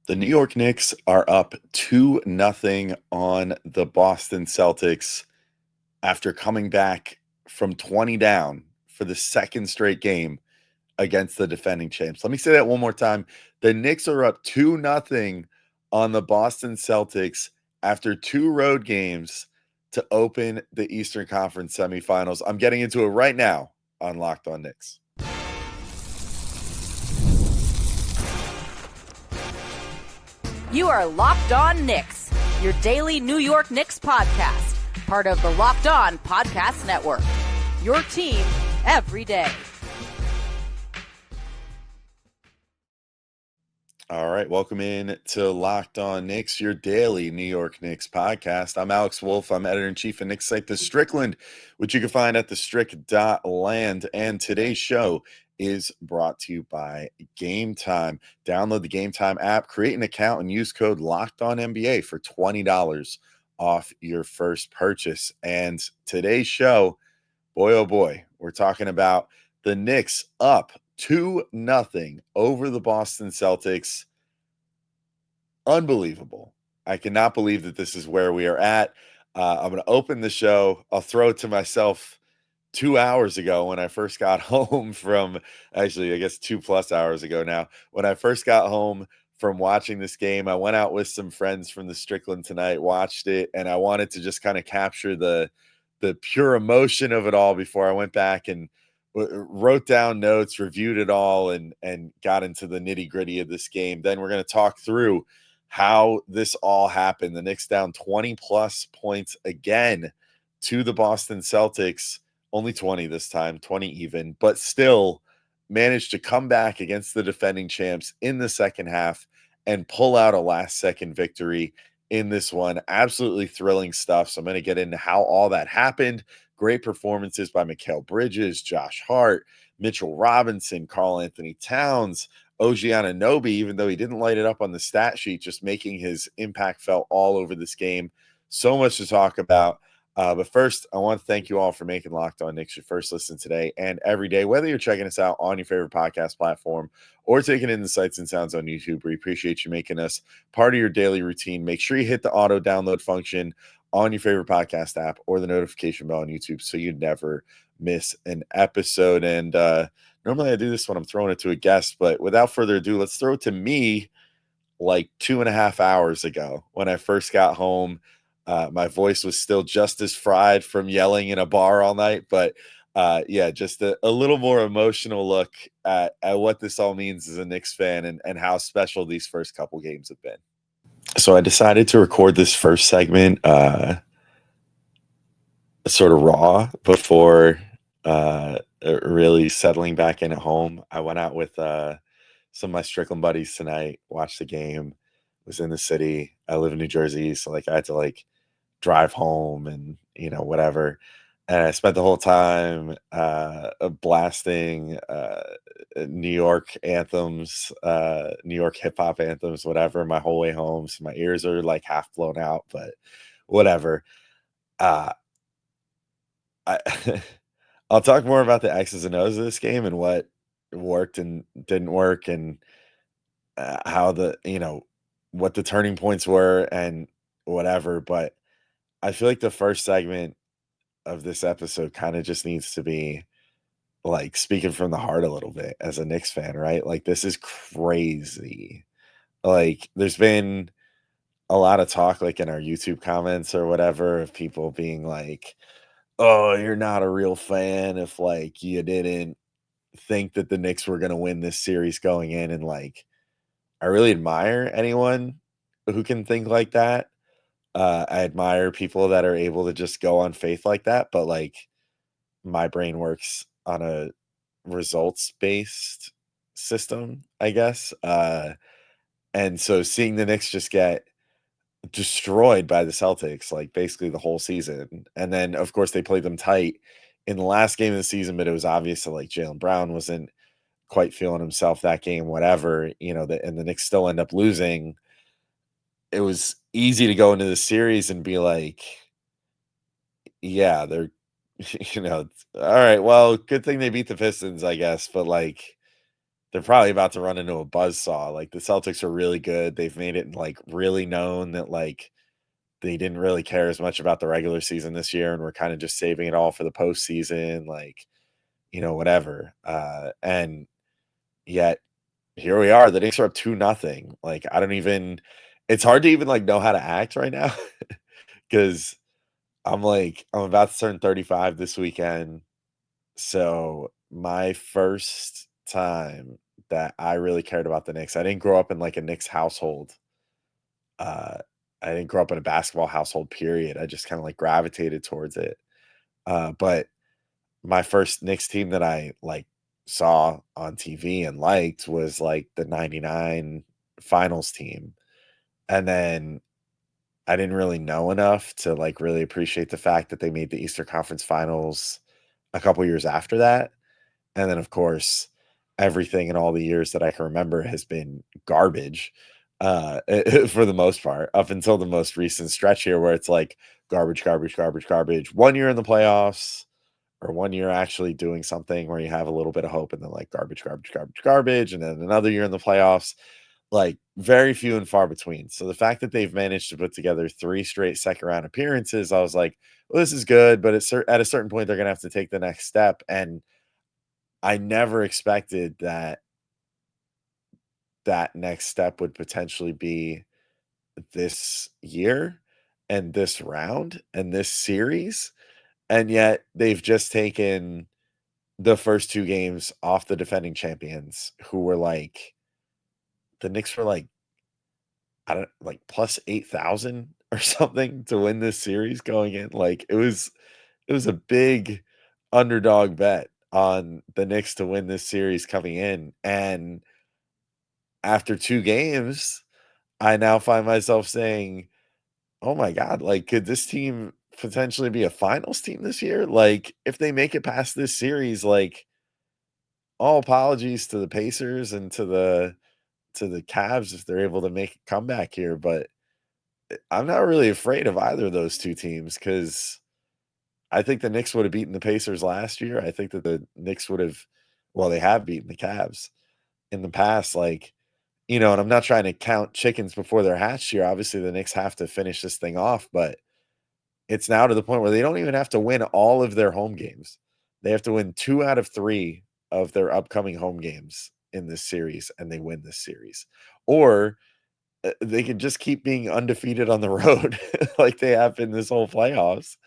The New York Knicks are up 2-0 on the Boston Celtics after coming back from 20 down for the second straight game against the defending champs. Let me say that one more time. The Knicks are up 2-0 on the Boston Celtics after two road games to open the Eastern Conference semifinals. I'm getting into it right now on Locked On Knicks. You are Locked On Knicks, your daily New York Knicks podcast, part of the Locked On Podcast Network. Your team every day. All right, welcome in to Locked On Knicks, your daily New York Knicks podcast. I'm Alex Wolf. I'm editor-in-chief of Knicks site The Strickland, which you can find at thestrick.land. And today's show is brought to you by Game Time. Download the Game Time app, create an account, and use code LOCKEDONNBA for $20 off your first purchase. And today's show, boy, oh boy, we're talking about the Knicks up 2-0 over the Boston Celtics. Unbelievable. I cannot believe that this is where we are at. I'm going to open the show. I'll throw it to myself 2 hours ago when I first got home from, actually, I guess 2+ hours ago now, when I first got home from watching this game. I went out with some friends from the Strickland tonight, watched it, and I wanted to just kind of capture the pure emotion of it all before I went back and wrote down notes, reviewed it all, and got into the nitty-gritty of this game. Then we're going to talk through how this all happened. The Knicks down 20+ points again to the Boston Celtics. Only 20 this time, 20 even, but still managed to come back against the defending champs in the second half and pull out a last-second victory in this one. Absolutely thrilling stuff. So I'm going to get into how all that happened. Great performances by Mikal Bridges, Josh Hart, Mitchell Robinson, Karl-Anthony Towns, OG Anunoby, even though he didn't light it up on the stat sheet, just making his impact felt all over this game. So much to talk about. But first, I want to thank you all for making Locked On Knicks your first listen today and every day, whether you're checking us out on your favorite podcast platform or taking in the sights and sounds on YouTube. We appreciate you making us part of your daily routine. Make sure you hit the auto download function on your favorite podcast app or the notification bell on YouTube so you never miss an episode. And normally I do this when I'm throwing it to a guest, but without further ado, let's throw it to me like 2.5 hours ago when I first got home. My voice was still just as fried from yelling in a bar all night, but yeah, just a little more emotional look at what this all means as a Knicks fan and how special these first couple games have been. So I decided to record this first segment sort of raw before really settling back in at home. I went out with some of my Strickland buddies tonight, watched the game, was in the city. I live in New Jersey, so like I had to like drive home and whatever. And I spent the whole time blasting New York anthems, New York hip hop anthems, whatever, my whole way home. So my ears are like half blown out, but whatever. Uh, I I'll talk more about the X's and O's of this game and what worked and didn't work, and how what the turning points were and whatever. But I feel like the first segment of this episode kind of just needs to be like speaking from the heart a little bit as a Knicks fan, right? Like, this is crazy. Like, there's been a lot of talk, like in our YouTube comments or whatever, of people being like, "Oh, you're not a real fan if like you didn't think that the Knicks were going to win this series going in." And like, I really admire anyone who can think like that. I admire people that are able to just go on faith like that, but like, my brain works on a results based system, I guess. And so seeing the Knicks just get destroyed by the Celtics, like basically the whole season. And then, of course, they played them tight in the last game of the season, but it was obvious that like Jalen Brown wasn't quite feeling himself that game, whatever, and the Knicks still end up losing. It was easy to go into the series and be like, yeah, they're, all right, well, good thing they beat the Pistons, I guess. But like, they're probably about to run into a buzzsaw. Like the Celtics are really good. They've made it like really known that like they didn't really care as much about the regular season this year and we're kind of just saving it all for the postseason, like, whatever. And yet here we are. The Knicks are up 2-0. Like, I don't even it's hard to even like know how to act right now because I'm about to turn 35 this weekend. So my first time that I really cared about the Knicks, I didn't grow up in like a Knicks household. Uh, I didn't grow up in a basketball household, period. I just kind of like gravitated towards it. But my first Knicks team that I like saw on TV and liked was like the 99 finals team. And then I didn't really know enough to like really appreciate the fact that they made the Eastern Conference Finals a couple years after that. And then, of course, everything in all the years that I can remember has been garbage, for the most part, up until the most recent stretch here where it's like garbage, garbage, garbage, garbage. 1 year in the playoffs or 1 year actually doing something where you have a little bit of hope and then like garbage, garbage, garbage, garbage, and then another year in the playoffs, like very few and far between. So the fact that they've managed to put together 3 straight second round appearances, I was like, well, this is good, but at a certain point, they're going to have to take the next step. And I never expected that that next step would potentially be this year and this round and this series. And yet they've just taken the first 2 games off the defending champions who were like the Knicks were like, I don't like plus 8,000 or something to win this series going in. Like it was a big underdog bet on the Knicks to win this series coming in. And after 2 games, I now find myself saying, "Oh my god, like, could this team potentially be a finals team this year?" Like, if they make it past this series, like, all apologies to the Pacers and to the Cavs if they're able to make a comeback here, but I'm not really afraid of either of those 2 teams because I think the Knicks would have beaten the Pacers last year. I think that the Knicks would have well, they have beaten the Cavs in the past, like, and I'm not trying to count chickens before they're hatched here. Obviously, the Knicks have to finish this thing off, but it's now to the point where they don't even have to win all of their home games. They have to win 2 out of 3 of their upcoming home games in this series, and they win this series. Or they could just keep being undefeated on the road like they have in this whole playoffs.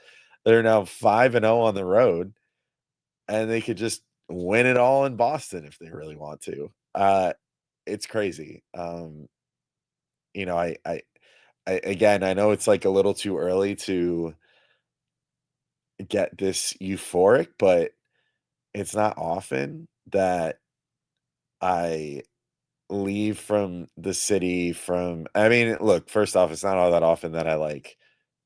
They're now 5-0 on the road, and they could just win it all in Boston if they really want to. It's crazy. You know, I again, I know it's like a little too early to get this euphoric, but it's not often that I leave from the city from I mean, look, first off, it's not all that often that I like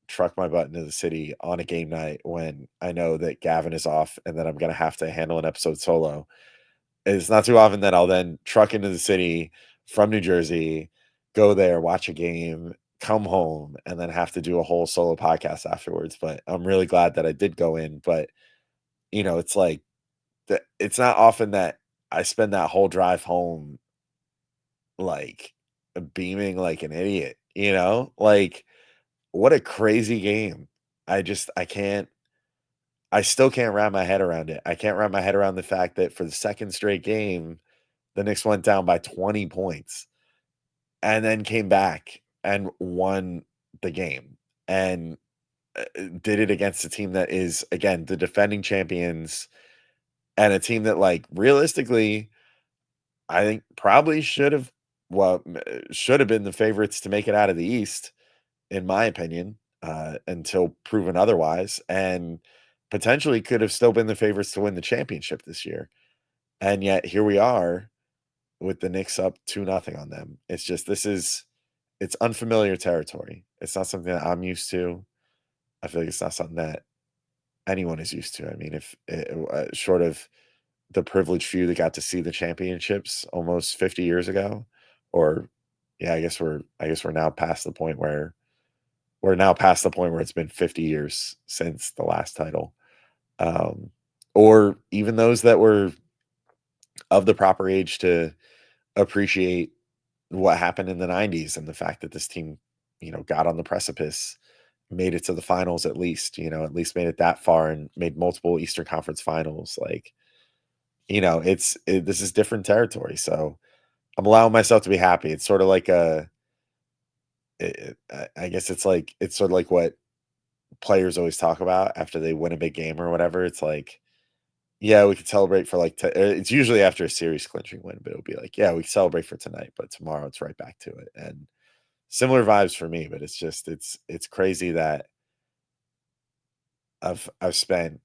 truck my butt into the city on a game night when I know that Gavin is off and that I'm gonna have to handle an episode solo. It's not too often that I'll then truck into the city from New Jersey, go there, watch a game, come home, and then have to do a whole solo podcast afterwards. But I'm really glad that I did go in. But it's like it's not often that I spend that whole drive home like beaming like an idiot, Like what a crazy game. I still can't wrap my head around it. I can't wrap my head around the fact that for the second straight game, the Knicks went down by 20 points and then came back and won the game and did it against a team that is, again, the defending champions and a team that, like, realistically, I think probably should have been the favorites to make it out of the East, in my opinion, until proven otherwise, and potentially could have still been the favorites to win the championship this year. And yet here we are with the Knicks up 2-0 on them. It's just it's unfamiliar territory. It's not something that I'm used to. I feel like it's not something that anyone is used to. I mean, if short of the privileged few that got to see the championships almost 50 years ago, or yeah, I guess we're now past the point where it's been 50 years since the last title. Um, or even those that were of the proper age to appreciate what happened in the 90s and the fact that this team, got on the precipice, made it to the finals at least, at least made it that far and made multiple Eastern Conference finals. Like, this is different territory. So I'm allowing myself to be happy. It's sort of like I guess it's sort of like what players always talk about after they win a big game or whatever. It's like, yeah, we could celebrate for like, it's usually after a series clinching win, but it'll be like, yeah, we celebrate for tonight, but tomorrow it's right back to it. And similar vibes for me, but it's crazy that I've spent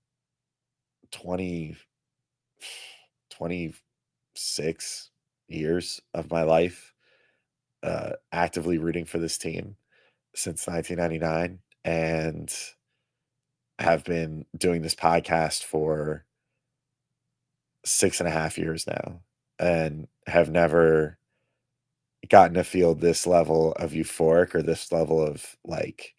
20 26 years of my life actively rooting for this team since 1999 and have been doing this podcast for 6.5 years now and have never gotten to feel this level of euphoric or this level of like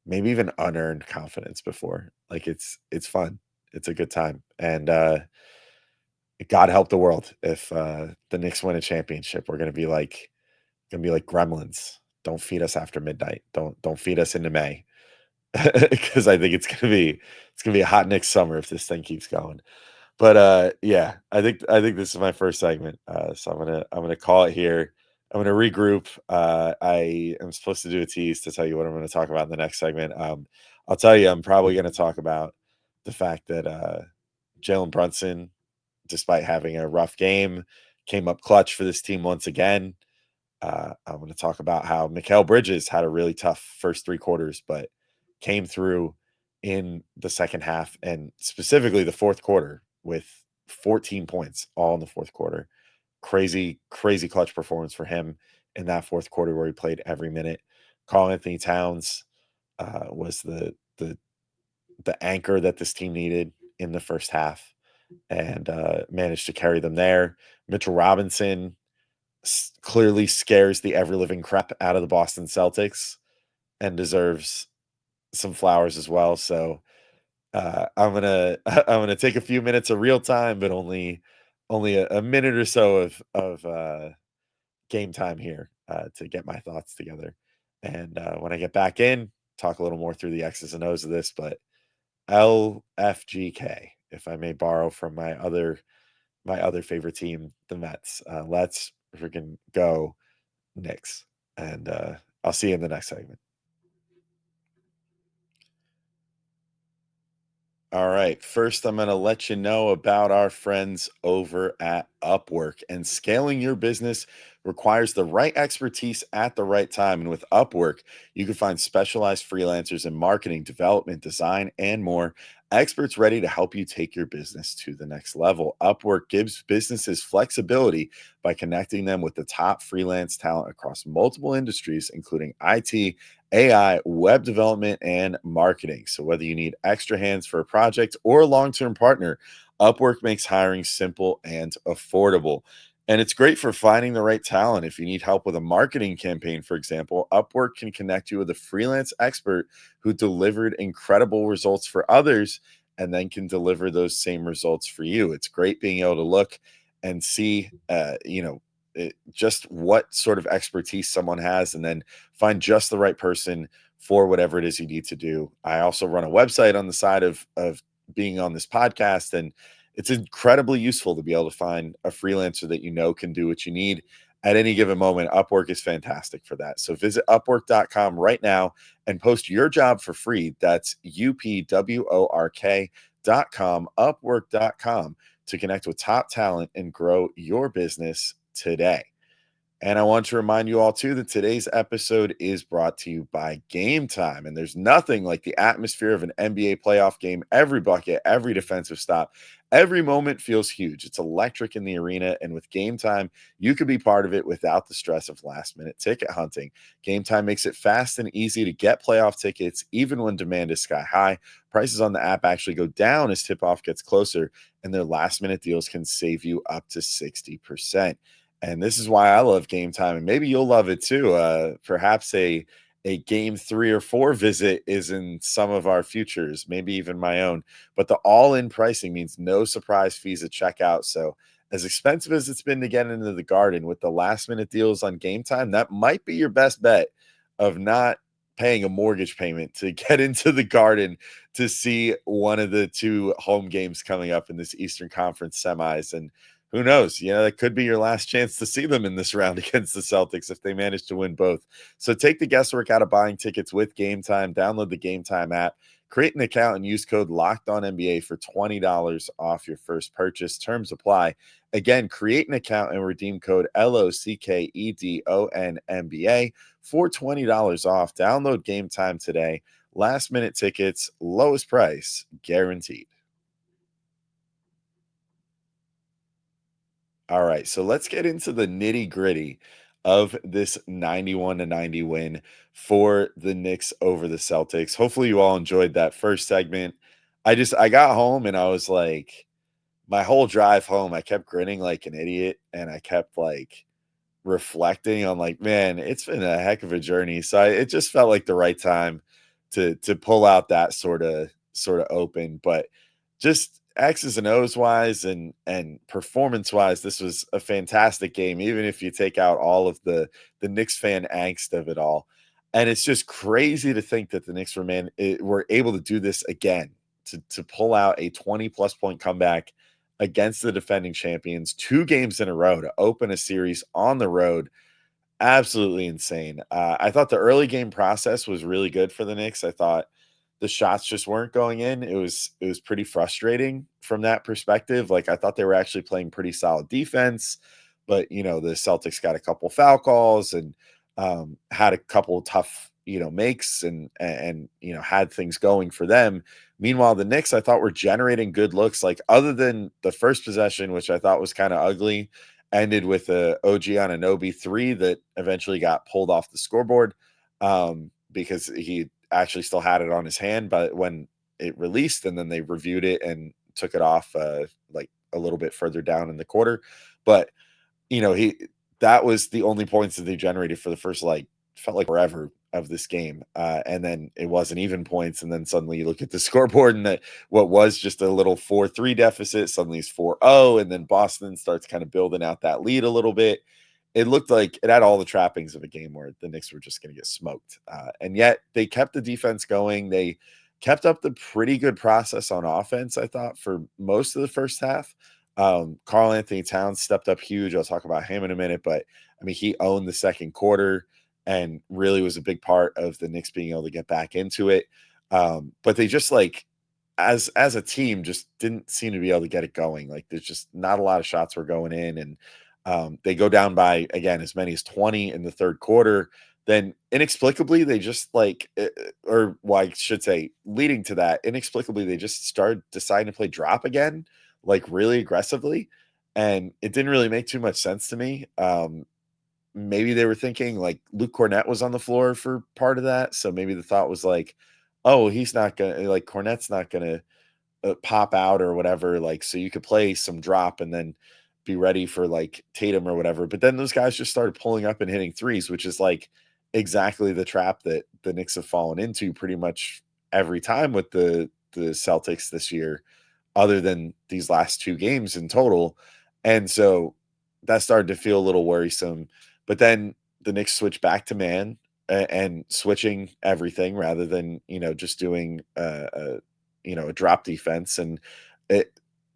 maybe even unearned confidence before. Like it's fun. It's a good time. And God help the world if the Knicks win a championship. We're gonna be like gremlins. Don't feed us after midnight. Don't feed us into May. Because I think it's gonna be a hot Knicks summer if this thing keeps going. But yeah, I think this is my first segment. So I'm gonna call it here. I'm gonna regroup. I am supposed to do a tease to tell you what I'm gonna talk about in the next segment. I'll tell you, I'm probably gonna talk about the fact that Jalen Brunson, despite having a rough game, came up clutch for this team once again. I'm going to talk about how Mikal Bridges had a really tough first 3 quarters, but came through in the second half and specifically the fourth quarter with 14 points all in the fourth quarter. Crazy, crazy clutch performance for him in that fourth quarter where he played every minute. Karl-Anthony Towns was the anchor that this team needed in the first half and managed to carry them there. Mitchell Robinson clearly scares the ever living crap out of the Boston Celtics and deserves some flowers as well. So I'm gonna I'm gonna take a few minutes of real time, but only a minute or so of game time here to get my thoughts together. And when I get back in, talk a little more through the X's and O's of this. But LFGK, if I may borrow from my other favorite team, the Mets. Let's freaking go Knicks. And I'll see you in the next segment. All right. First, I'm going to let you know about our friends over at Upwork. And scaling your business requires the right expertise at the right time. And with Upwork, you can find specialized freelancers in marketing, development, design, and more. Experts ready to help you take your business to the next level. Upwork gives businesses flexibility by connecting them with the top freelance talent across multiple industries, including IT, AI, web development, and marketing. So, whether you need extra hands for a project or a long term partner, Upwork makes hiring simple and affordable. And it's great for finding the right talent. If you need help with a marketing campaign, for example, Upwork can connect you with a freelance expert who delivered incredible results for others and then can deliver those same results for you. It's great being able to look and see, just what sort of expertise someone has and then find just the right person for whatever it is you need to do. I also run a website on the side of being on this podcast, and it's incredibly useful to be able to find a freelancer that can do what you need at any given moment. Upwork is fantastic for that. So visit upwork.com right now and post your job for free. That's upwork.com, upwork.com, to connect with top talent and grow your business today. And I want to remind you all, too, that today's episode is brought to you by Game Time. And there's nothing like the atmosphere of an NBA playoff game. Every bucket, every defensive stop, every moment feels huge. It's electric in the arena. And with Game Time, you could be part of it without the stress of last-minute ticket hunting. Game Time makes it fast and easy to get playoff tickets, even when demand is sky high. Prices on the app actually go down as tip-off gets closer, and their last-minute deals can save you up to 60%. And this is why I love Game Time, and maybe you'll love it too. Perhaps a game 3 or 4 visit is in some of our futures, maybe even my own. But the all-in pricing means no surprise fees at checkout. So as expensive as it's been to get into the Garden with the last minute deals on Game Time, that might be your best bet of not paying a mortgage payment to get into the Garden to see one of the two home games coming up in this Eastern Conference semis. And who knows, that could be your last chance to see them in this round against the Celtics if they manage to win both. So take the guesswork out of buying tickets with Game Time. Download the Game Time app, create an account, and use code LOCKEDONNBA for $20 off your first purchase. Terms apply. Again, create an account and redeem code LOCKEDONNBA for $20 off. Download Game Time today. Last minute tickets, lowest price guaranteed. All right, so let's get into the nitty gritty of this 91-90 win for the Knicks over the Celtics. Hopefully, you all enjoyed that first segment. I got home and I was like, my whole drive home, I kept grinning like an idiot, and I kept like reflecting on like, man, it's been a heck of a journey. So it just felt like the right time to pull out that sort of open. But just X's and O's wise and performance wise, this was a fantastic game, even if you take out all of the Knicks fan angst of it all. And it's just crazy to think that the Knicks were able to do this again, to pull out a 20+ point comeback against the defending champions 2 games in a row to open a series on the road. Absolutely insane. I thought the early game process was really good for the Knicks. I thought the shots just weren't going in. It was pretty frustrating from that perspective. Like, I thought they were actually playing pretty solid defense, but the Celtics got a couple foul calls and had a couple tough makes and had things going for them. Meanwhile, the Knicks, I thought, were generating good looks. Like, other than the first possession, which I thought was kind of ugly, ended with a OG Anunoby 3 that eventually got pulled off the scoreboard because he actually still had it on his hand, but when it released, and then they reviewed it and took it off like a little bit further down in the quarter. But he that was the only points that they generated for the first, like, felt like forever of this game. And then it wasn't even points. And then suddenly you look at the scoreboard, and that what was just a little 4-3 deficit suddenly is 4-0. And then Boston starts kind of building out that lead a little bit. It looked like it had all the trappings of a game where the Knicks were just going to get smoked. And yet they kept the defense going. They kept up the pretty good process on offense, I thought, for most of the first half. Karl-Anthony Towns stepped up huge. I'll talk about him in a minute, but I mean, he owned the second quarter and really was a big part of the Knicks being able to get back into it. But they just, like, as a team, just didn't seem to be able to get it going. Like, there's just not a lot of shots were going in, and they go down by, again, as many as 20 in the third quarter. Then inexplicably, they just or well, I should say, leading to that, inexplicably, they just started deciding to play drop again, like really aggressively. And it didn't really make too much sense to me. Maybe they were thinking like Luke Cornett was on the floor for part of that. So maybe the thought was like, oh, he's not going to, like, Cornett's not going to pop out or whatever. Like, so you could play some drop and then be ready for like Tatum or whatever. But then those guys just started pulling up and hitting threes, which is like exactly the trap that the Knicks have fallen into pretty much every time with the Celtics this year, other than these last 2 games in total. And so that started to feel a little worrisome. But then the Knicks switched back to man and switching everything rather than, just doing a drop defense. And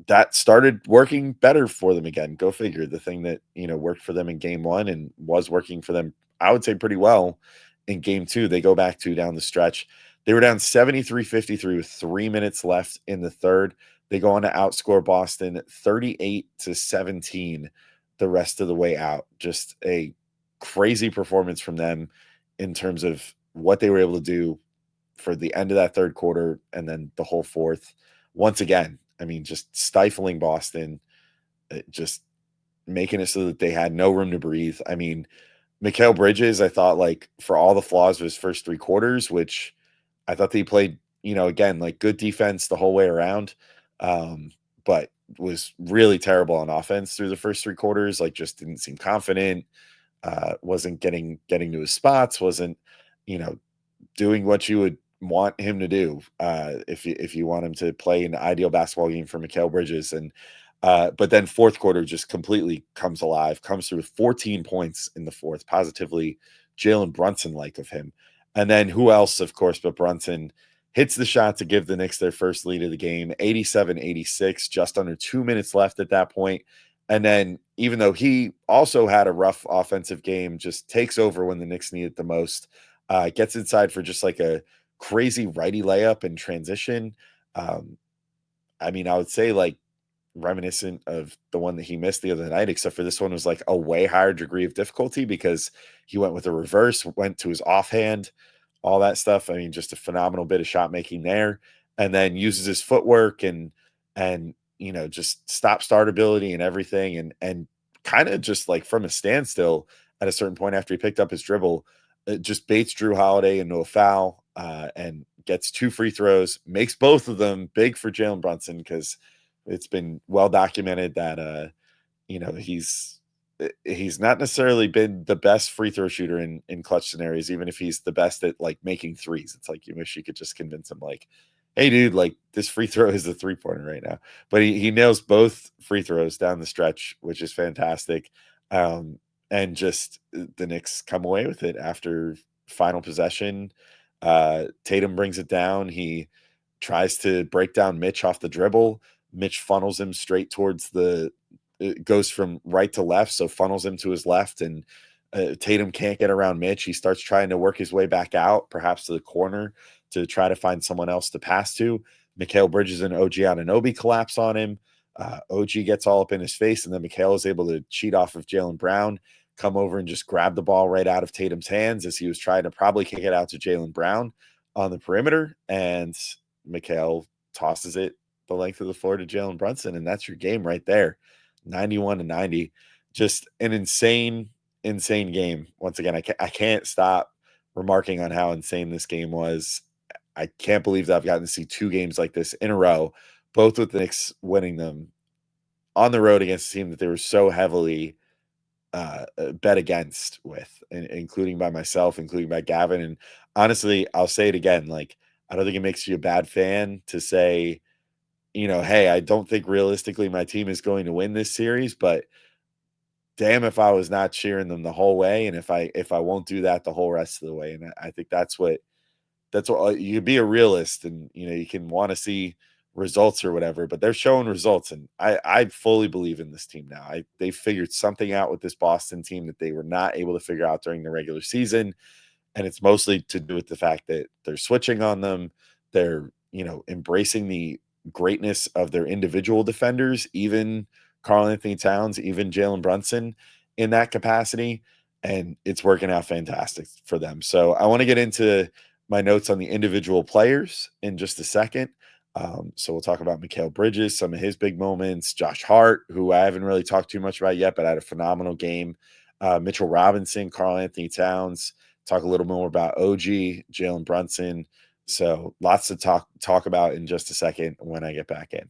that started working better for them again. Go figure. The thing that, worked for them in game 1 and was working for them, I would say, pretty well in game 2. They go back to down the stretch. They were down 73-53 with 3 minutes left in the third. They go on to outscore Boston 38-17 the rest of the way out. Just a crazy performance from them in terms of what they were able to do for the end of that third quarter and then the whole fourth. Once again, I mean, just stifling Boston, just making it so that they had no room to breathe. I mean, Mikal Bridges, I thought, like, for all the flaws of his first 3 quarters, which I thought that he played, again, like, good defense the whole way around, but was really terrible on offense through the first 3 quarters. Like, just didn't seem confident, wasn't getting to his spots, wasn't, doing what you would want him to do if you want him to play an ideal basketball game for Mikal Bridges. And But then fourth quarter just completely comes alive, comes through with 14 points in the fourth, positively Jalen Brunson like of him. And then who else, of course, but Brunson hits the shot to give the Knicks their first lead of the game, 87-86, just under 2 minutes left at that point. And then, even though he also had a rough offensive game, just takes over when the Knicks need it the most, gets inside for just like a crazy righty layup in transition. Um, I mean, I would say like reminiscent of the one that he missed the other night, except for this one was like a way higher degree of difficulty because he went with a reverse, went to his offhand, all that stuff. I mean, just a phenomenal bit of shot making there, and then uses his footwork and just stop start ability and everything, and kind of just like from a standstill at a certain point after he picked up his dribble, it just baits Drew Holiday into a foul, and gets two free throws, makes both of them big for Jalen Brunson because it's been well documented that he's not necessarily been the best free throw shooter in clutch scenarios, even if he's the best at like making threes. It's like you wish you could just convince him like, hey dude, like this free throw is a 3-pointer right now. But he nails both free throws down the stretch, which is fantastic. And just the Knicks come away with it after final possession. Tatum brings it down. He tries to break down Mitch off the dribble. Mitch funnels him straight towards it goes from right to left, so funnels him to his left, and Tatum can't get around Mitch. He starts trying to work his way back out, perhaps to the corner, to try to find someone else to pass to. Mikal Bridges and OG Anunoby collapse on him. OG gets all up in his face, and then Mikal is able to cheat off of Jaylen Brown, come over and just grab the ball right out of Tatum's hands as he was trying to probably kick it out to Jaylen Brown on the perimeter, and Mikal tosses it the length of the floor to Jalen Brunson, and that's your game right there. 91-90. Just an insane game. Once again, I can't stop remarking on how insane this game was. I can't believe that I've gotten to see two games like this in a row, both with the Knicks winning them on the road against a team that they were so heavily bet against with, including by myself, including by Gavin. And honestly, I'll say it again, like, I don't think it makes you a bad fan to say, hey, I don't think realistically my team is going to win this series, but damn if I was not cheering them the whole way, and if I won't do that the whole rest of the way. And I think that's what you can be a realist, and you can want to see results or whatever, but they're showing results, and I fully believe in this team now. They figured something out with this Boston team that they were not able to figure out during the regular season. And it's mostly to do with the fact that they're switching on them. They're, embracing the greatness of their individual defenders, even Karl-Anthony Towns, even Jalen Brunson in that capacity. And it's working out fantastic for them. So I want to get into my notes on the individual players in just a second. So we'll talk about Mikal Bridges, some of his big moments, Josh Hart, who I haven't really talked too much about yet, but had a phenomenal game. Mitchell Robinson, Karl-Anthony Towns, talk a little more about OG, Jalen Brunson. So lots to talk about in just a second when I get back in.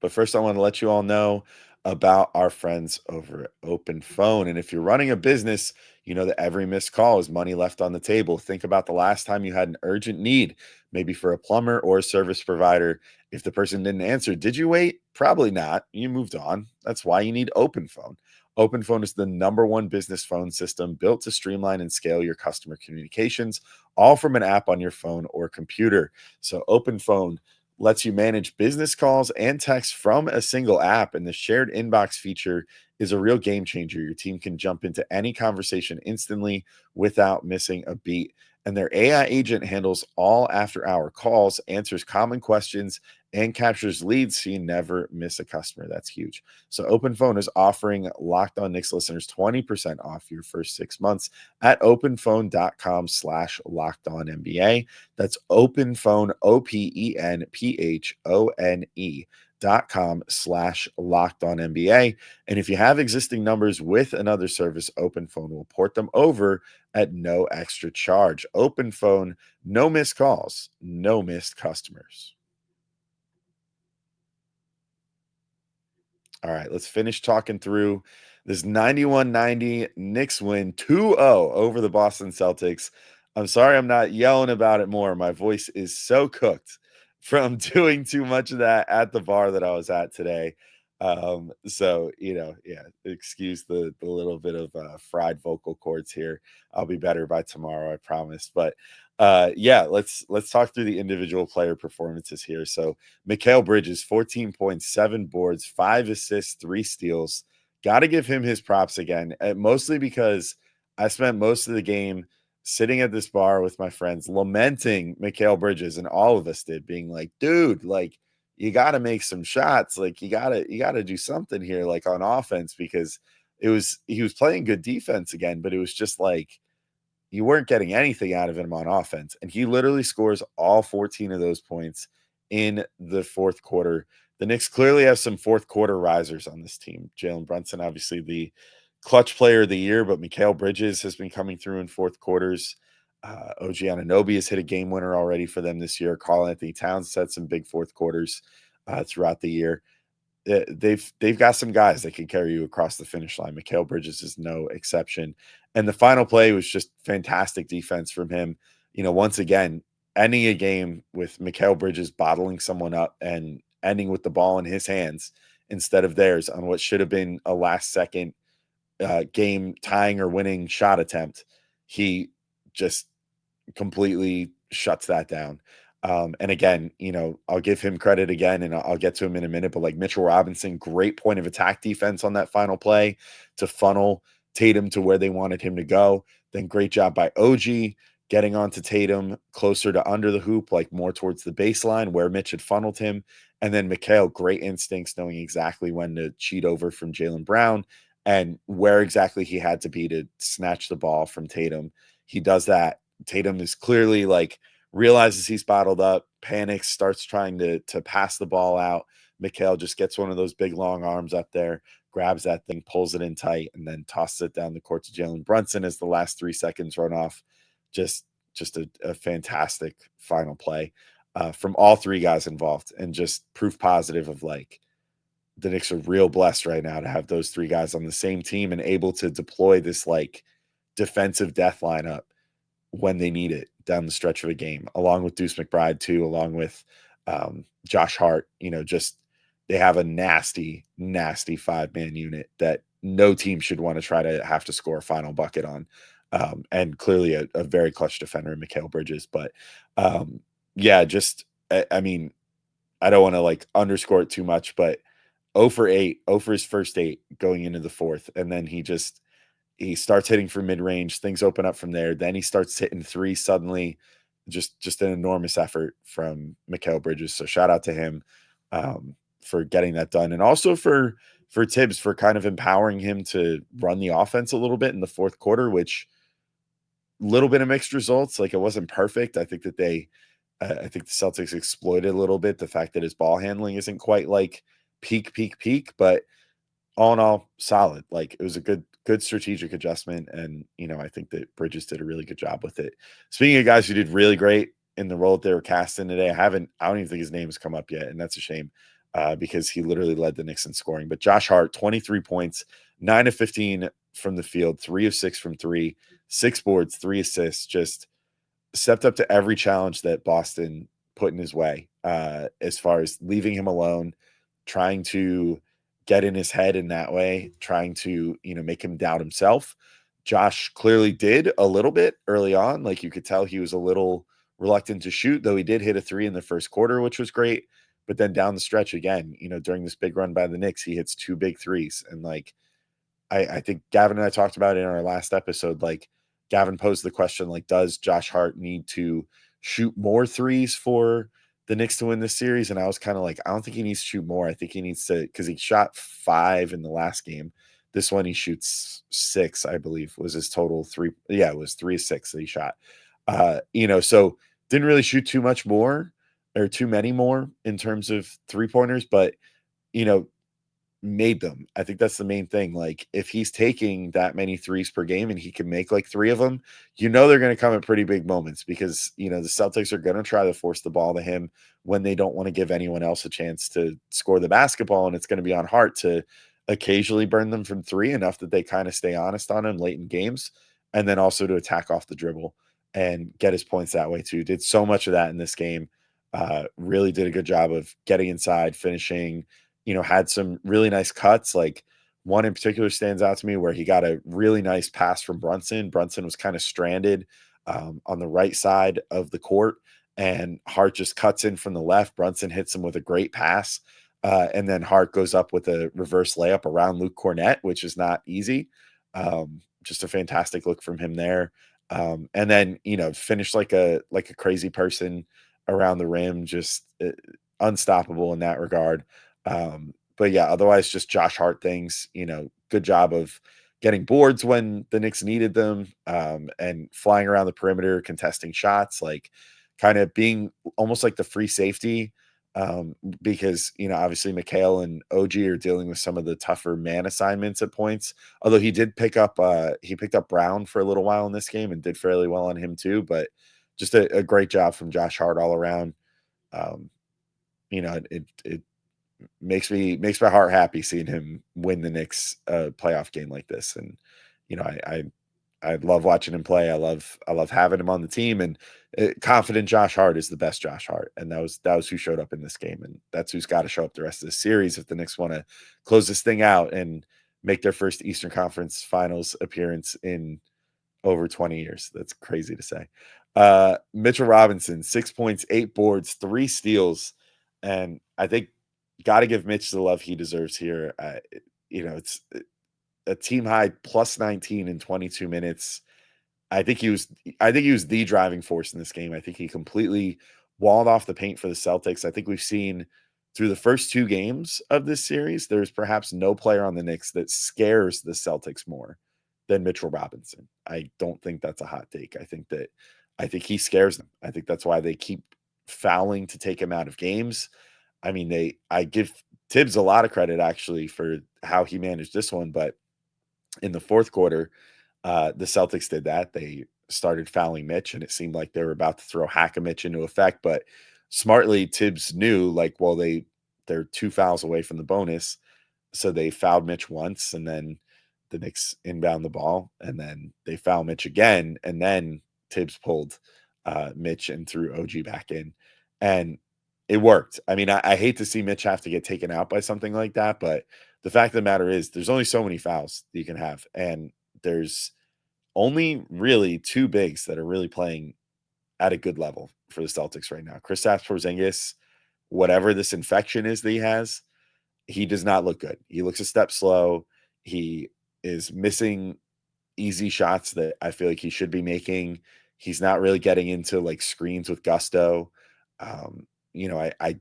But first, I want to let you all know about our friends over at OpenPhone. And if you're running a business, you know that every missed call is money left on the table. Think about the last time you had an urgent need, maybe for a plumber or a service provider. If the person didn't answer, did you wait? Probably not. You moved on. That's why you need OpenPhone. OpenPhone is the #1 business phone system built to streamline and scale your customer communications, all from an app on your phone or computer. So OpenPhone lets you manage business calls and texts from a single app, and the shared inbox feature is a real game changer. Your team can jump into any conversation instantly without missing a beat. And their AI agent handles all after-hour calls, answers common questions, and captures leads so you never miss a customer. That's huge. So OpenPhone is offering Locked On Knicks listeners 20% off your first 6 months at openphone.com/lockedonnba. That's OpenPhone, openphone.com/lockedonnba. And if you have existing numbers with another service, OpenPhone will port them over at no extra charge. OpenPhone, no missed calls, no missed customers. All right, let's finish talking through this 91-90 Knicks win 2-0 over the Boston Celtics. I'm sorry I'm not yelling about it more. My voice is so cooked from doing too much of that at the bar that I was at today. So yeah, excuse the little bit of fried vocal cords here. I'll be better by tomorrow, I promise. But yeah, let's talk through the individual player performances here. So Mikal Bridges, 14 points, 7 boards, 5 assists, 3 steals. Got to give him his props again, mostly because I spent most of the game sitting at this bar with my friends lamenting Mikal Bridges, and all of us did, being like, dude, like, you got to make some shots. Like, you got to do something here, like on offense, because he was playing good defense again, but it was just like you weren't getting anything out of him on offense. And he literally scores all 14 of those points in the fourth quarter. The Knicks clearly have some fourth quarter risers on this team. Jalen Brunson, obviously the clutch player of the year, but Mikal Bridges has been coming through in fourth quarters. OG Anunoby has hit a game winner already for them this year. Karl-Anthony Towns set some big fourth quarters throughout the year. They've got some guys that can carry you across the finish line. Mikal Bridges is no exception. And the final play was just fantastic defense from him. Once again, ending a game with Mikal Bridges bottling someone up and ending with the ball in his hands instead of theirs on what should have been a last second game tying or winning shot attempt. He just completely shuts that down. And again, I'll give him credit again, and I'll get to him in a minute, but like Mitchell Robinson, great point of attack defense on that final play to funnel Tatum to where they wanted him to go. Then great job by OG getting onto Tatum closer to under the hoop, like more towards the baseline where Mitch had funneled him. And then Mikal, great instincts, knowing exactly when to cheat over from Jaylen Brown and where exactly he had to be to snatch the ball from Tatum. He does that. Tatum is clearly like realizes he's bottled up, panics, starts trying to pass the ball out. Mikal just gets one of those big long arms up there, grabs that thing, pulls it in tight, and then tosses it down the court to Jalen Brunson as the last 3 seconds run off. Just a fantastic final play from all 3 guys involved, and just proof positive of like the Knicks are real blessed right now to have those 3 guys on the same team and able to deploy this like defensive death lineup when they need it down the stretch of a game, along with Deuce McBride too, along with Josh Hart. Just they have a nasty 5-man unit that no team should want to try to have to score a final bucket on. And clearly a very clutch defender in Mikal Bridges. But yeah, just I mean, I don't want to like underscore it too much, but 0 for 8, 0 for his first 8 going into the fourth, and then he starts hitting from mid-range. Things open up from there. Then he starts hitting 3 suddenly. Just an enormous effort from Mikal Bridges. So shout out to him for getting that done, and also for Tibbs for kind of empowering him to run the offense a little bit in the fourth quarter, which little bit of mixed results. Like, it wasn't perfect. I think that I think the Celtics exploited a little bit the fact that his ball handling isn't quite like peak, but all in all, solid. Like, it was a good strategic adjustment, and I think that Bridges did a really good job with it. Speaking of guys who did really great in the role that they were cast in today, I don't even think his name's come up yet, and that's a shame because he literally led the Knicks in scoring. But Josh Hart, 23 points, 9 of 15 from the field, 3 of 6 from 3, 6 boards, 3 assists. Just stepped up to every challenge that Boston put in his way, as far as leaving him alone, trying to get in his head in that way, trying to, make him doubt himself. Josh clearly did a little bit early on. Like, you could tell he was a little reluctant to shoot, though he did hit a 3 in the first quarter, which was great. But then down the stretch again, during this big run by the Knicks, he hits 2 big threes. And like, I think Gavin and I talked about it in our last episode. Like, Gavin posed the question, like, does Josh Hart need to shoot more threes for the Knicks to win this series? And I was kind of like, I don't think he needs to shoot more. I think he needs to, because he shot 5 in the last game. This one he shoots 6, I believe, was his total 3. Yeah, it was 3 of 6 that he shot. So didn't really shoot too much more or too many more in terms of 3-pointers, but made them. I think that's the main thing. Like, if he's taking that many threes per game and he can make like 3 of them, they're going to come at pretty big moments, because the Celtics are going to try to force the ball to him when they don't want to give anyone else a chance to score the basketball, and it's going to be on Hart to occasionally burn them from 3 enough that they kind of stay honest on him late in games, and then also to attack off the dribble and get his points that way too. Did so much of that in this game. really did a good job of getting inside, finishing, had some really nice cuts. Like one in particular stands out to me where he got a really nice pass from Brunson. Brunson was kind of stranded on the right side of the court, and Hart just cuts in from the left. Brunson hits him with a great pass. And then Hart goes up with a reverse layup around Luke Cornett, which is not easy. Just a fantastic look from him there. And then, finished like a crazy person around the rim, just unstoppable in that regard. But yeah, otherwise just Josh Hart things, good job of getting boards when the Knicks needed them, and flying around the perimeter, contesting shots, like kind of being almost like the free safety. Because obviously Mikal and OG are dealing with some of the tougher man assignments at points. Although he picked up Brown for a little while in this game and did fairly well on him too. But just a great job from Josh Hart all around. Um, it makes my heart happy seeing him win the Knicks playoff game like this. And I love watching him play. I love having him on the team, and confident Josh Hart is the best Josh Hart, and that was who showed up in this game, and that's who's got to show up the rest of the series if the Knicks want to close this thing out and make their first Eastern Conference Finals appearance in over 20 years. That's crazy to say. Mitchell Robinson, 6 points, 8 boards, 3 steals, and I think got to give Mitch the love he deserves here. It's a team high plus 19 in 22 minutes. I think he was the driving force in this game. I think he completely walled off the paint for the Celtics. I think we've seen through the first 2 games of this series, there's perhaps no player on the Knicks that scares the Celtics more than Mitchell Robinson. I don't think that's a hot take. I think he scares them. I think that's why they keep fouling to take him out of games. I mean, I give Tibbs a lot of credit actually for how he managed this one, but in the fourth quarter, the Celtics did that. They started fouling Mitch, and it seemed like they were about to throw Hack-a-Mitch into effect. But smartly, Tibbs knew, like, well, they're 2 fouls away from the bonus, so they fouled Mitch once, and then the Knicks inbound the ball, and then they foul Mitch again, and then Tibbs pulled Mitch and threw OG back in, and it worked. I mean, I hate to see Mitch have to get taken out by something like that, but the fact of the matter is there's only so many fouls that you can have, and there's only really 2 bigs that are really playing at a good level for the Celtics right now. Kristaps Porzingis, whatever this infection is that he has, he does not look good. He looks a step slow. He is missing easy shots that I feel like he should be making. He's not really getting into like screens with gusto. I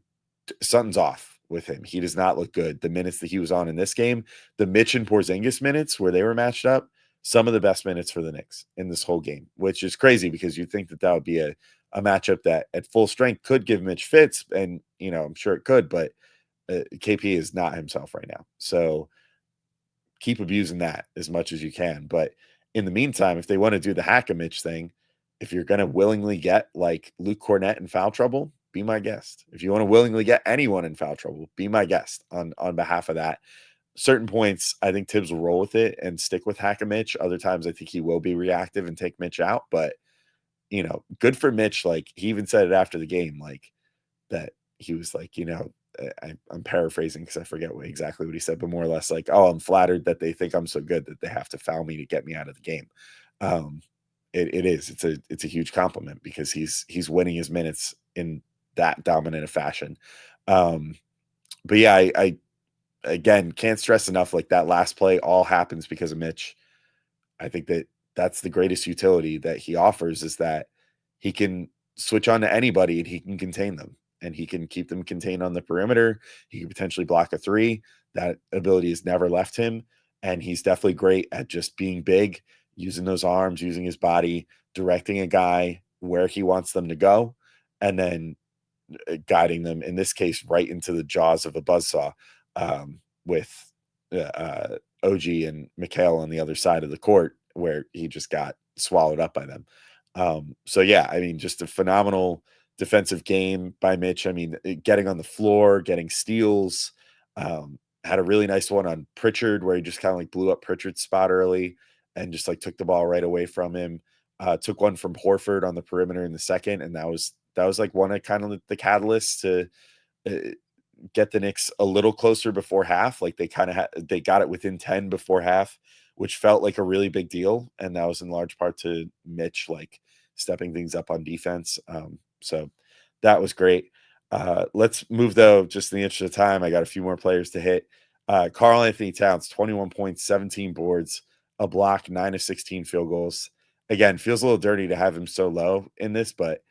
something's off with him. He does not look good. The minutes that he was on in this game, the Mitch and Porzingis minutes where they were matched up, some of the best minutes for the Knicks in this whole game, which is crazy because you think that would be a matchup that at full strength could give Mitch fits, and I'm sure it could, but KP is not himself right now. So keep abusing that as much as you can. But in the meantime, if they want to do the Hack-a-Mitch thing, if you're going to willingly get like Luke Cornett in foul trouble, be my guest. If you want to willingly get anyone in foul trouble, be my guest on behalf of that. Certain points, I think Tibbs will roll with it and stick with Hack-a-Mitch. Other times, I think he will be reactive and take Mitch out. But, good for Mitch. Like, he even said it after the game, like, that he was like, I'm paraphrasing because I forget exactly what he said, but more or less like, oh, I'm flattered that they think I'm so good that they have to foul me to get me out of the game. It's a huge compliment because he's winning his minutes in that dominant a fashion. But yeah, I again can't stress enough, like that last play all happens because of Mitch. I think that's the greatest utility that he offers, is that he can switch on to anybody and he can contain them, and he can keep them contained on the perimeter. He can potentially block a 3. That ability has never left him, and he's definitely great at just being big, using those arms, using his body, directing a guy where he wants them to go, and then guiding them, in this case, right into the jaws of a buzzsaw, with OG and Mikal on the other side of the court, where he just got swallowed up by them. So yeah, I mean, just a phenomenal defensive game by Mitch. I mean, getting on the floor, getting steals, had a really nice one on Pritchard where he just kind of like blew up Pritchard's spot early and just like took the ball right away from him. Took one from Horford on the perimeter in the second, and that was that was like one of kind of the catalysts to uh, get the Knicks a little closer before half. Like they kind of they got it within 10 before half, which felt like a really big deal. And that was in large part to Mitch, like stepping things up on defense. So that was great. Let's move though, just in the interest of time. I got a few more players to hit. Karl-Anthony Towns, 21 points, 17 boards, a block, 9 of 16 field goals. Again, feels a little dirty to have him so low in this, but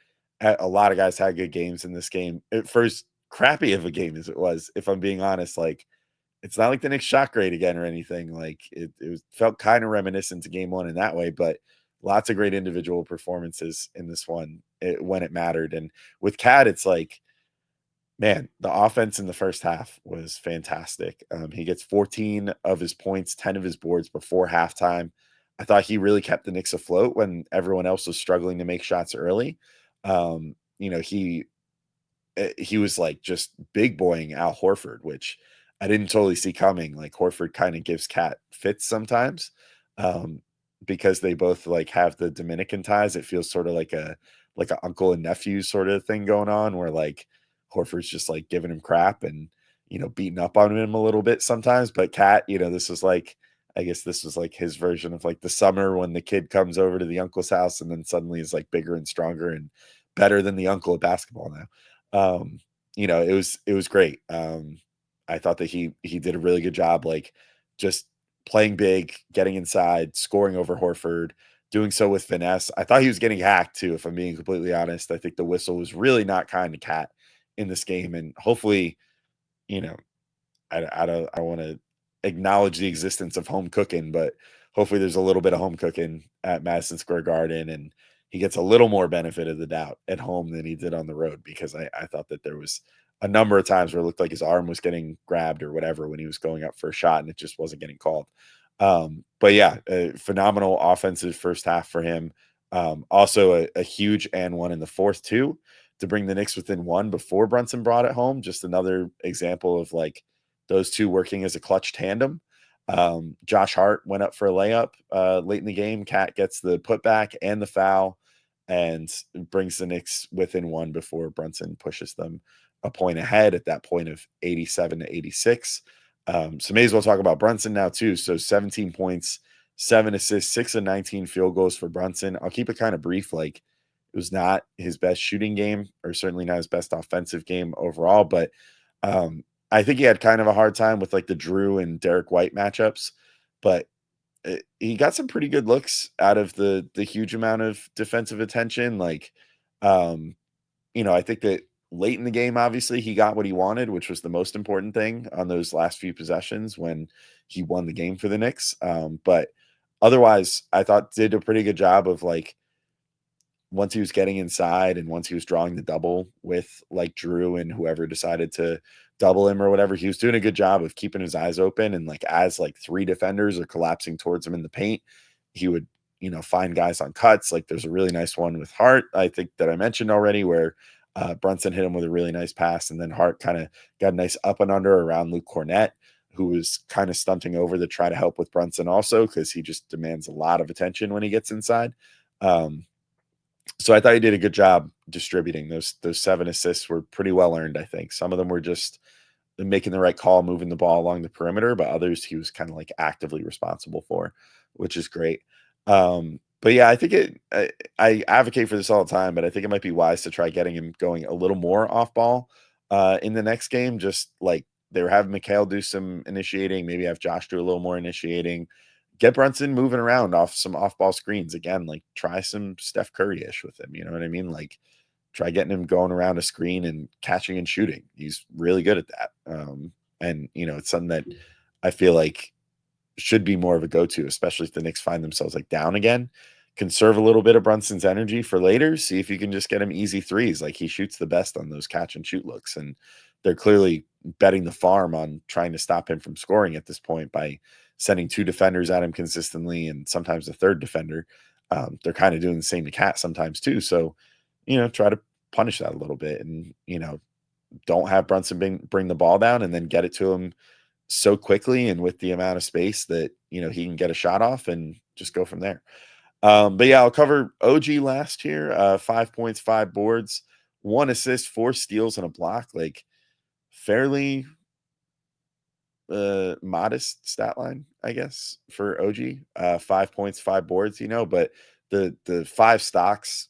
a lot of guys had good games in this game. For as crappy of a game as it was, if I'm being honest, like it's not like the Knicks shot great again or anything. Like felt kind of reminiscent to game one in that way, but lots of great individual performances in this one when it mattered. And with Cat, it's like, man, the offense in the first half was fantastic. He gets 14 of his points, 10 of his boards before halftime. I thought he really kept the Knicks afloat when everyone else was struggling to make shots early. You know, he was like just big boying Al Horford, which I didn't totally see coming. Like Horford kind of gives Cat fits sometimes because they both like have the Dominican ties. It feels sort of like a uncle and nephew sort of thing going on, where like Horford's just like giving him crap and beating up on him a little bit sometimes. But Cat, this was like, I guess this was like his version of like the summer when the kid comes over to the uncle's house and then suddenly is like bigger and stronger and better than the uncle at basketball now. It was great. I thought that he did a really good job, like just playing big, getting inside, scoring over Horford, doing so with finesse. I thought he was getting hacked too, if I'm being completely honest. I think the whistle was really not kind to Cat in this game, and hopefully, you know, I want to acknowledge the existence of home cooking, but hopefully there's a little bit of home cooking at Madison Square Garden, and he gets a little more benefit of the doubt at home than he did on the road, because I thought that there was a number of times where it looked like his arm was getting grabbed or whatever when he was going up for a shot and it just wasn't getting called. But yeah, a phenomenal offensive first half for him. Also a huge and one in the fourth too, to bring the Knicks within one before Brunson brought it home. Just another example of like those two working as a clutch tandem. Josh Hart went up for a layup late in the game. Cat gets the putback and the foul and brings the Knicks within one before Brunson pushes them a point ahead at that point of 87 to 86. So may as well talk about Brunson now too. So 17 points, 7 assists, 6 of 19 field goals for Brunson. I'll keep it kind of brief. Like it was not his best shooting game, or certainly not his best offensive game overall, but I think he had kind of a hard time with like the Drew and Derek White matchups, but he got some pretty good looks out of the huge amount of defensive attention. Like, I think that late in the game, obviously he got what he wanted, which was the most important thing on those last few possessions when he won the game for the Knicks. But otherwise, I thought did a pretty good job of like, once he was getting inside and once he was drawing the double with like Drew and whoever decided to double him or whatever, he was doing a good job of keeping his eyes open. And like, as like 3 defenders are collapsing towards him in the paint, he would, find guys on cuts. Like there's a really nice one with Hart, I think, that I mentioned already, where Brunson hit him with a really nice pass. And then Hart kind of got a nice up and under around Luke Cornett, who was kind of stunting over to try to help with Brunson also, because he just demands a lot of attention when he gets inside. So I thought he did a good job distributing those 7 assists. Were pretty well earned, I think. Some of them were just making the right call, moving the ball along the perimeter, but others he was kind of like actively responsible for, which is great. But yeah, I think I advocate for this all the time, but I think it might be wise to try getting him going a little more off ball in the next game. Just like they were having Mikal do some initiating, maybe have Josh do a little more initiating. Get Brunson moving around off some off-ball screens again. Like try some Steph Curry-ish with him. You know what I mean? Like try getting him going around a screen and catching and shooting. He's really good at that. And it's something that I feel like should be more of a go-to, especially if the Knicks find themselves like down again. Conserve a little bit of Brunson's energy for later. See if you can just get him easy threes. Like he shoots the best on those catch and shoot looks, and they're clearly betting the farm on trying to stop him from scoring at this point by sending 2 defenders at him consistently, and sometimes a third defender. They're kind of doing the same to Cat sometimes too. So, try to punish that a little bit, and don't have Brunson bring the ball down and then get it to him so quickly and with the amount of space that he can get a shot off and just go from there. But yeah, I'll cover OG last here. 5 points, 5 boards, 1 assist, 4 steals, and a block. Like, fairly modest stat line, I guess, for OG. 5 points, 5 boards, but the 5 stocks,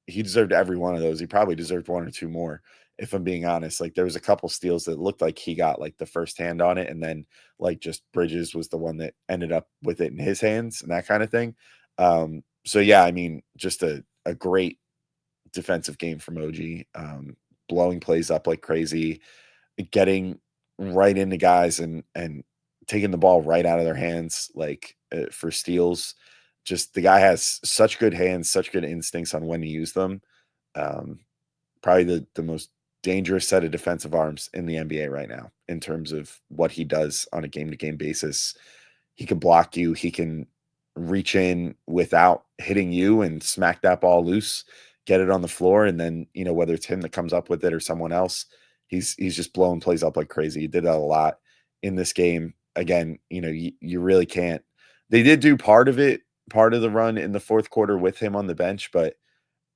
he deserved every one of those. He probably deserved 1 or 2 more, if I'm being honest. Like, there was a couple steals that looked like he got like the first hand on it, and then like just Bridges was the one that ended up with it in his hands and that kind of thing. So yeah, I mean, just a great defensive game from OG, blowing plays up like crazy, getting right into guys and taking the ball right out of their hands, like for steals. Just the guy has such good hands, such good instincts on when to use them. Um, Probably the most dangerous set of defensive arms in the NBA right now in terms of what he does on a game to game basis. He can block you. He can reach in without hitting you and smack that ball loose, get it on the floor, and then whether it's him that comes up with it or someone else, he's just blowing plays up like crazy. He did that a lot in this game. Again, you really can't. They did do part of it, part of the run in the fourth quarter with him on the bench, but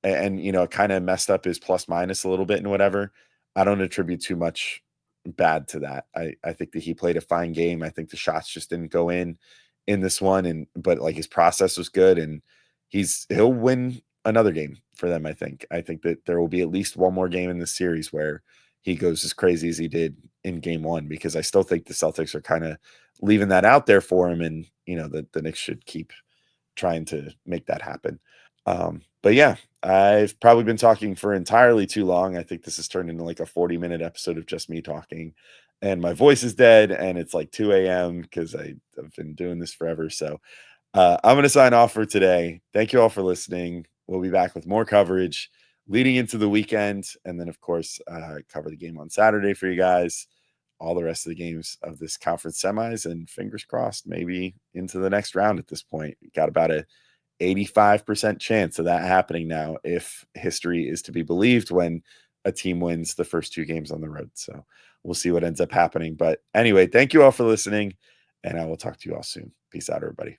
and kind of messed up his plus minus a little bit and whatever. I don't attribute too much bad to that. I think that he played a fine game. I think the shots just didn't go in this one, but like his process was good, and he'll win another game for them. I think that there will be at least one more game in this series where he goes as crazy as he did in game 1, because I still think the Celtics are kind of leaving that out there for him, and the Knicks should keep trying to make that happen. But yeah, I've probably been talking for entirely too long. I think this has turned into like a 40-minute episode of just me talking, and my voice is dead, and it's like 2 a.m. because I've been doing this forever. So I'm going to sign off for today. Thank you all for listening. We'll be back with more coverage leading into the weekend, and then, of course, cover the game on Saturday for you guys, all the rest of the games of this conference semis, and fingers crossed, maybe into the next round at this point. We got about a 85% chance of that happening now, if history is to be believed, when a team wins the first 2 games on the road. So we'll see what ends up happening. But anyway, thank you all for listening, and I will talk to you all soon. Peace out, everybody.